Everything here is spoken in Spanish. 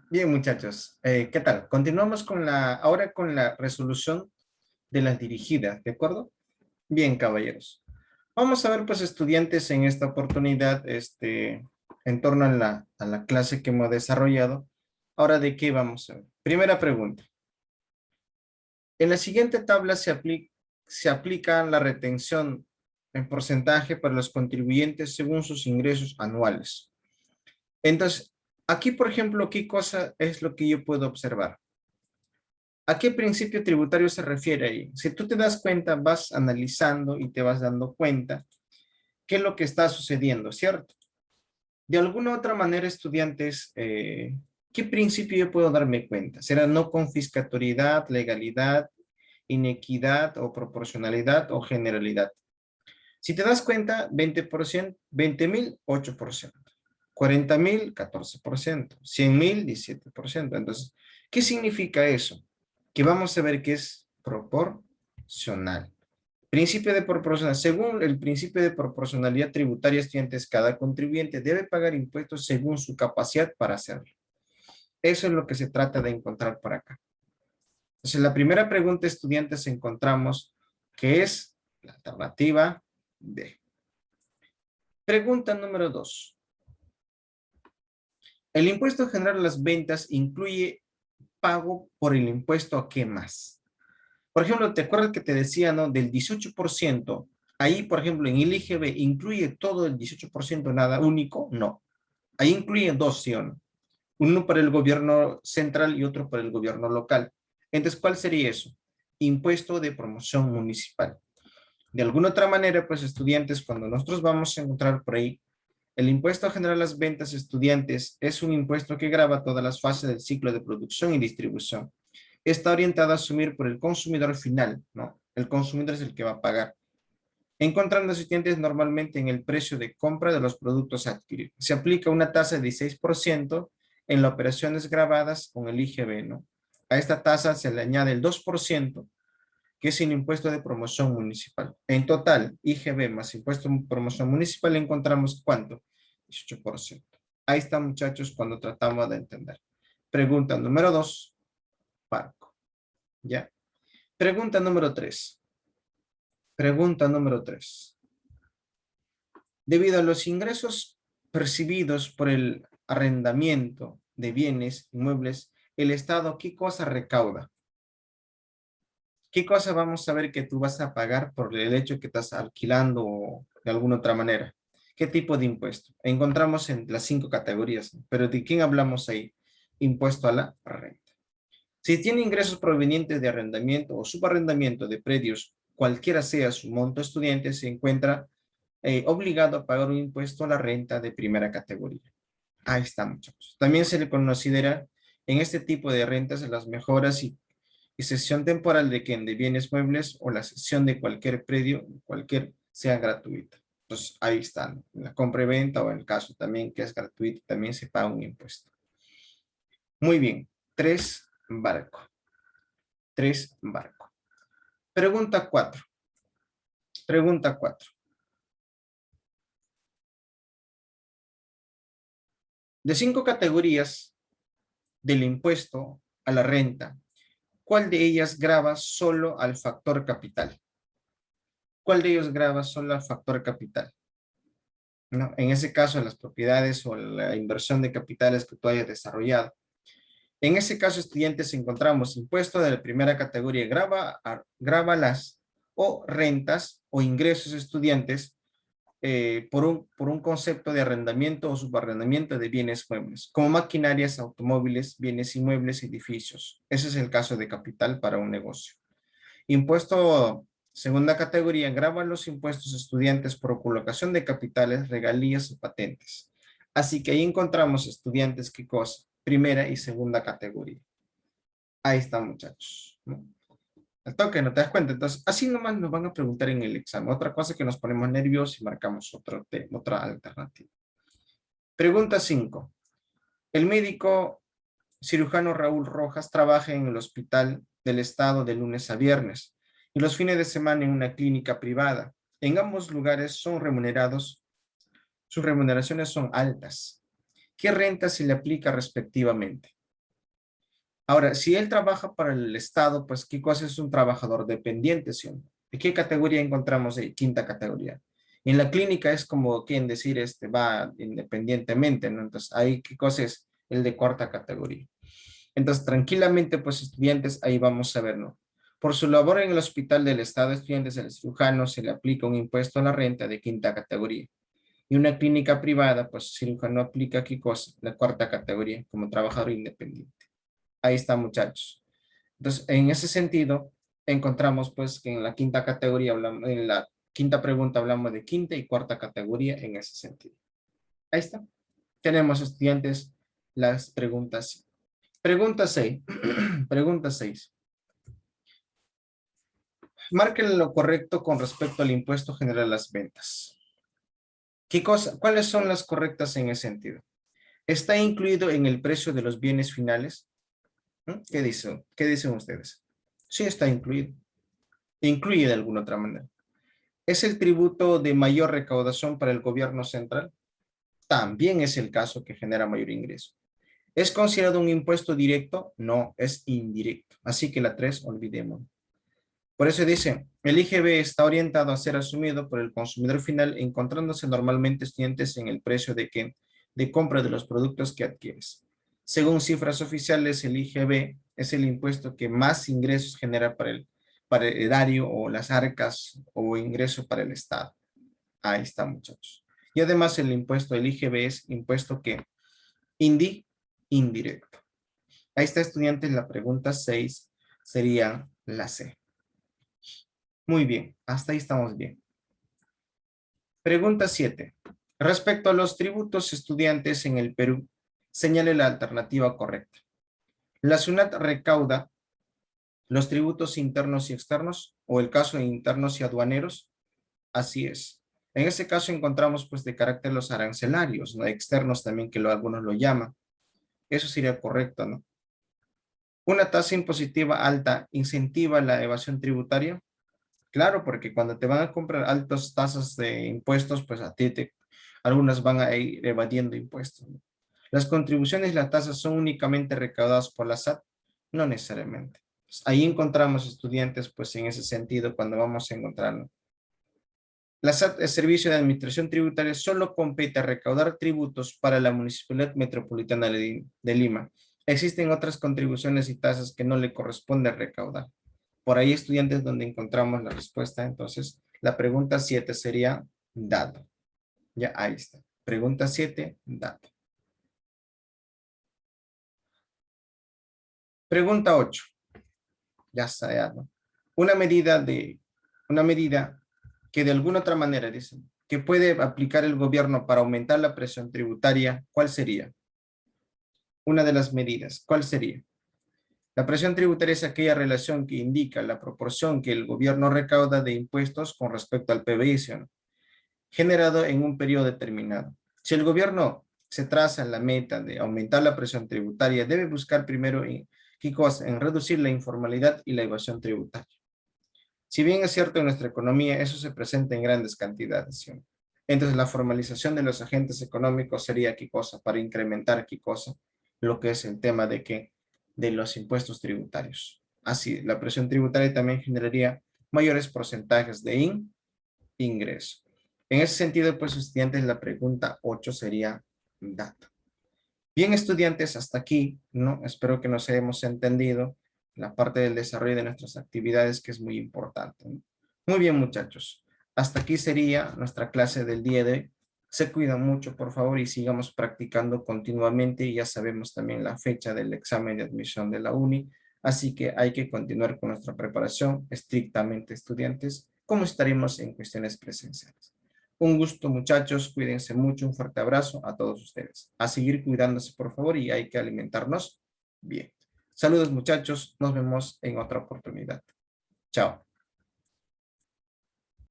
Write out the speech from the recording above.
Bien, muchachos. ¿Qué tal? Continuamos ahora con la resolución de las dirigidas, ¿de acuerdo? Bien, caballeros. Vamos a ver, pues, estudiantes, en esta oportunidad, en torno a la clase que hemos desarrollado. Ahora, ¿de qué vamos a ver? Primera pregunta. En la siguiente tabla se aplica la retención en porcentaje para los contribuyentes según sus ingresos anuales. Entonces, aquí, por ejemplo, ¿qué cosa es lo que yo puedo observar? ¿A qué principio tributario se refiere ahí? Si tú te das cuenta, vas analizando y te vas dando cuenta qué es lo que está sucediendo, ¿cierto? De alguna u otra manera, estudiantes, ¿qué principio yo puedo darme cuenta? ¿Será no confiscatoriedad, legalidad, inequidad o proporcionalidad o generalidad? Si te das cuenta, 20%, 20,000, 8%. 40,000, 14%. 100,000, 17%. Entonces, ¿qué significa eso? Que vamos a ver que es proporcional. Principio de proporcionalidad. Según el principio de proporcionalidad tributaria, estudiantes, cada contribuyente debe pagar impuestos según su capacidad para hacerlo. Eso es lo que se trata de encontrar por acá. Entonces, la primera pregunta, estudiantes, encontramos que es la alternativa D. Pregunta número 2. El impuesto general a las ventas incluye pago por el impuesto a qué más. Por ejemplo, ¿te acuerdas que te decía, no? Del 18%. Ahí, por ejemplo, en el IGB, ¿incluye todo el 18% nada único? No. Ahí incluye dos, ¿sí o no? Uno para el gobierno central y otro para el gobierno local. Entonces, ¿cuál sería eso? Impuesto de promoción municipal. De alguna otra manera, pues, estudiantes, cuando nosotros vamos a encontrar por ahí, el impuesto general a las ventas, estudiantes, es un impuesto que grava todas las fases del ciclo de producción y distribución. Está orientado a asumir por el consumidor final, ¿no? El consumidor es el que va a pagar, encontrando estudiantes normalmente en el precio de compra de los productos a adquirir. Se aplica una tasa de 16% en las operaciones grabadas con el IGB, ¿no? A esta tasa se le añade el 2%, que es el impuesto de promoción municipal. En total, IGB más impuesto de promoción municipal, encontramos ¿cuánto? 18%. Ahí está, muchachos, cuando tratamos de entender. Pregunta número 2, Parco. ¿Ya? Pregunta número 3. Pregunta número 3. Debido a los ingresos percibidos por el arrendamiento de bienes inmuebles, el Estado, ¿qué cosa recauda? ¿Qué cosa vamos a ver que tú vas a pagar por el hecho que estás alquilando o de alguna otra manera? ¿Qué tipo de impuesto? Encontramos en las 5 categorías, ¿no? Pero ¿de quién hablamos ahí? Impuesto a la renta. Si tiene ingresos provenientes de arrendamiento o subarrendamiento de predios, cualquiera sea su monto, estudiante se encuentra obligado a pagar un impuesto a la renta de primera categoría. Ahí está, muchachos. También se le considera en este tipo de rentas las mejoras y cesión temporal de bienes muebles o la cesión de cualquier predio, cualquier sea gratuita. Entonces, ahí están. En la compra y venta o en el caso también que es gratuito, también se paga un impuesto. Muy bien. 3, barco. 3, barco. Pregunta 4. Pregunta 4. De 5 categorías del impuesto a la renta, ¿cuál de ellas grava solo al factor capital? ¿Cuál de ellos grava solo al factor capital? ¿No? En ese caso, las propiedades o la inversión de capitales que tú hayas desarrollado. En ese caso, estudiantes, encontramos impuesto de la primera categoría, grava las o rentas o ingresos estudiantes por un concepto de arrendamiento o subarrendamiento de bienes muebles, como maquinarias, automóviles, bienes inmuebles, edificios. Ese es el caso de capital para un negocio. Impuesto segunda categoría, grava los impuestos estudiantes por colocación de capitales, regalías y patentes. Así que ahí encontramos estudiantes, ¿qué cosa? Primera y segunda categoría. Ahí está, muchachos, ¿no? Al toque, ¿no te das cuenta? Entonces, así nomás nos van a preguntar en el examen. Otra cosa que nos ponemos nerviosos y marcamos otra alternativa. Pregunta 5. El médico cirujano Raúl Rojas trabaja en el Hospital del Estado de lunes a viernes y los fines de semana en una clínica privada. En ambos lugares son remunerados, sus remuneraciones son altas. ¿qué renta se le aplica respectivamente? Ahora, si él trabaja para el Estado, pues ¿qué cosa es un trabajador dependiente, sí o no? ¿De qué categoría encontramos ahí? Quinta categoría. En la clínica es como quien decir, va independientemente, ¿no? Entonces, ahí, ¿qué cosa es el de cuarta categoría? Entonces, tranquilamente, pues estudiantes, ahí vamos a ver, ¿no? Por su labor en el hospital del Estado, estudiantes del cirujano se le aplica un impuesto a la renta de quinta categoría. Y una clínica privada, pues cirujano aplica, ¿qué cosa? La cuarta categoría, como trabajador independiente. Ahí está, muchachos. Entonces, en ese sentido, encontramos pues que en la quinta categoría, en la quinta pregunta hablamos de quinta y cuarta categoría en ese sentido. Ahí está. Tenemos, estudiantes, las preguntas. Pregunta 6. Pregunta 6. Marquen lo correcto con respecto al impuesto general a las ventas. ¿Qué cosa? ¿Cuáles son las correctas en ese sentido? ¿Está incluido en el precio de los bienes finales? ¿Qué dicen? ¿Qué dicen ustedes? Sí, está incluido. Incluye de alguna otra manera. ¿Es el tributo de mayor recaudación para el gobierno central? También es el caso que genera mayor ingreso. ¿Es considerado un impuesto directo? No, es indirecto. Así que la 3, olvidemos. Por eso dice, el IGB está orientado a ser asumido por el consumidor final, encontrándose normalmente estudiantes en el precio de compra de los productos que adquieres. Según cifras oficiales, el IGB es el impuesto que más ingresos genera para el erario o las arcas o ingreso para el Estado. Ahí está, muchachos. Y además el impuesto, el IGB es impuesto que indirecto. Ahí está, estudiantes, la pregunta 6 sería la C. Muy bien, hasta ahí estamos bien. Pregunta 7. Respecto a los tributos estudiantes en el Perú, señale la alternativa correcta. La SUNAT recauda los tributos internos y externos, o el caso de internos y aduaneros. Así es. En ese caso encontramos pues de carácter los arancelarios, ¿no? Externos también, que algunos lo llaman. Eso sería correcto, ¿no? Una tasa impositiva alta incentiva la evasión tributaria. Claro, porque cuando te van a comprar altas tasas de impuestos, pues algunas van a ir evadiendo impuestos, ¿no? Las contribuciones y las tasas son únicamente recaudadas por la SAT, no necesariamente. Pues ahí encontramos estudiantes, pues en ese sentido, cuando vamos a encontrarlo. La SAT, el Servicio de Administración Tributaria, solo compete a recaudar tributos para la Municipalidad Metropolitana de Lima. Existen otras contribuciones y tasas que no le corresponde recaudar. Por ahí, estudiantes, donde encontramos la respuesta. Entonces, la pregunta 7 sería dado. Ya, ahí está. Pregunta 7, dado. Pregunta 8. Ya está, ya, ¿no? Una medida que de alguna otra manera, dicen, que puede aplicar el gobierno para aumentar la presión tributaria, ¿cuál sería? Una de las medidas, ¿cuál sería? La presión tributaria es aquella relación que indica la proporción que el gobierno recauda de impuestos con respecto al PBI, ¿sí, no?, generado en un periodo determinado. Si el gobierno se traza la meta de aumentar la presión tributaria, debe buscar primero en reducir la informalidad y la evasión tributaria. Si bien es cierto, en nuestra economía eso se presenta en grandes cantidades, ¿sí? Entonces la formalización de los agentes económicos sería ¿qué cosa? Para incrementar ¿qué cosa? Lo que es el tema de los impuestos tributarios. Así, la presión tributaria también generaría mayores porcentajes de ingreso. En ese sentido, pues, estudiantes, la pregunta 8 sería data. Bien, estudiantes, hasta aquí, ¿no? Espero que nos hayamos entendido la parte del desarrollo de nuestras actividades, que es muy importante, ¿no? Muy bien, muchachos. Hasta aquí sería nuestra clase del día de hoy. Se cuidan mucho, por favor, y sigamos practicando continuamente. Y ya sabemos también la fecha del examen de admisión de la uni, así que hay que continuar con nuestra preparación estrictamente, estudiantes, como estaremos en cuestiones presenciales. Un gusto, muchachos, cuídense mucho, un fuerte abrazo a todos ustedes. A seguir cuidándose, por favor, y hay que alimentarnos bien. Saludos, muchachos, nos vemos en otra oportunidad. Chao.